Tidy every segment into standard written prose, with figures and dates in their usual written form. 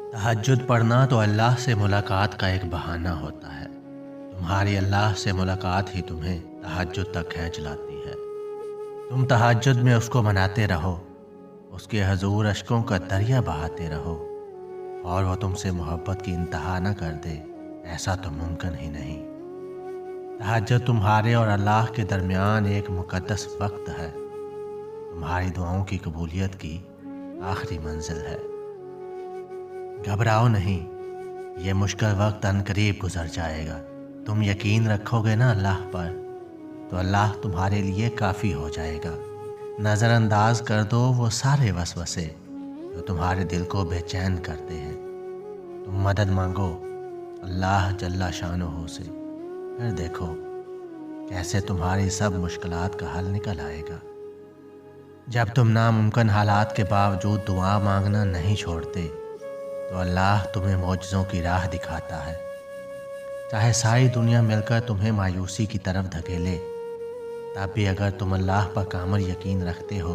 तहज्जुद पढ़ना तो अल्लाह से मुलाकात का एक बहाना होता है। तुम्हारी अल्लाह से मुलाकात ही तुम्हें तहज्जुद तक खींच लाती है। तुम तहज्जुद में उसको मनाते रहो, उसके हजूर अश्कों का दरिया बहाते रहो, और वो तुमसे मोहब्बत की इंतहा न कर दे, ऐसा तो मुमकिन ही नहीं। तहज्जुद तुम्हारे और अल्लाह के दरमियान एक मुकद्दस वक्त है, तुम्हारी दुआओं की कबूलियत की आखिरी मंजिल है। घबराओ नहीं, ये मुश्किल वक्त अनकरीब गुजर जाएगा। तुम यकीन रखोगे ना अल्लाह पर, तो अल्लाह तुम्हारे लिए काफ़ी हो जाएगा। नज़रअंदाज कर दो वो सारे वसवसे जो तुम्हारे दिल को बेचैन करते हैं। तुम मदद मांगो अल्लाह जल्ला शानहू से, फिर देखो कैसे तुम्हारी सब मुश्किलात का हल निकल आएगा। जब तुम नामुमकिन हालात के बावजूद दुआ मांगना नहीं छोड़ते, तो अल्लाह तुम्हें मौजज़ों की राह दिखाता है। चाहे सारी दुनिया मिलकर तुम्हें मायूसी की तरफ धकेले, तब भी अगर तुम अल्लाह पर कामिल यकीन रखते हो,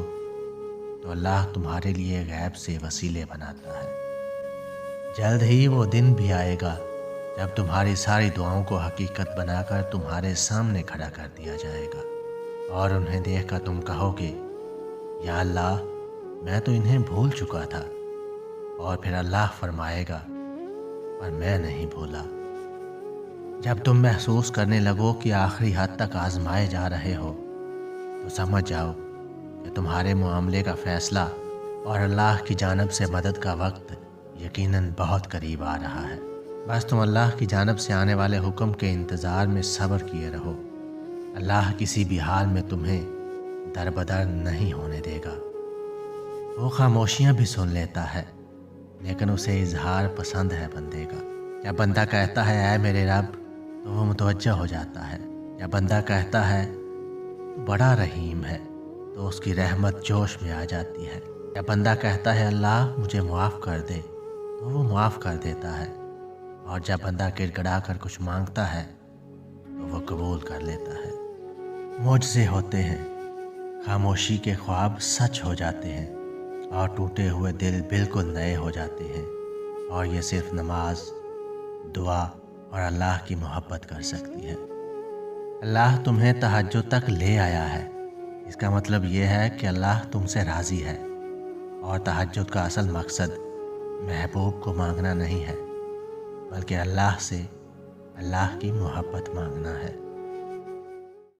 तो अल्लाह तुम्हारे लिए गैब से वसीले बनाता है। जल्द ही वो दिन भी आएगा जब तुम्हारी सारी दुआओं को हकीकत बनाकर तुम्हारे सामने खड़ा कर दिया जाएगा, और उन्हें देखकर तुम कहोगे, या अल्लाह, मैं तो इन्हें भूल चुका था। और फिर अल्लाह फरमाएगा, पर मैं नहीं भूला। जब तुम महसूस करने लगो कि आखिरी हद तक आजमाए जा रहे हो, तो समझ जाओ कि तुम्हारे मामले का फ़ैसला और अल्लाह की जानिब से मदद का वक्त यकीनन बहुत करीब आ रहा है। बस तुम अल्लाह की जानिब से आने वाले हुक्म के इंतज़ार में सब्र किए रहो। अल्लाह किसी भी हाल में तुम्हें दरबदर नहीं होने देगा। वो खामोशियाँ भी सुन लेता है, लेकिन उसे इजहार पसंद है बंदे का। जब बंदा कहता है ऐ मेरे रब, तो वो मुतवज्जह हो जाता है। जब बंदा कहता है तू बड़ा रहीम है, तो उसकी रहमत जोश में आ जाती है। जब बंदा कहता है अल्लाह मुझे मुआफ़ कर दे, तो वो मुआफ़ कर देता है। और जब बंदा गिड़गिड़ा कर कुछ मांगता है, तो वो कबूल कर लेता है। मुझसे होते हैं, खामोशी के ख्वाब सच हो जाते हैं, और टूटे हुए दिल बिल्कुल नए हो जाते हैं। और ये सिर्फ नमाज, दुआ और अल्लाह की मोहब्बत कर सकती है। अल्लाह तुम्हें तहज्जुद तक ले आया है, इसका मतलब ये है कि अल्लाह तुमसे राज़ी है। और तहज्जुद का असल मकसद महबूब को मांगना नहीं है, बल्कि अल्लाह से अल्लाह की मोहब्बत मांगना है।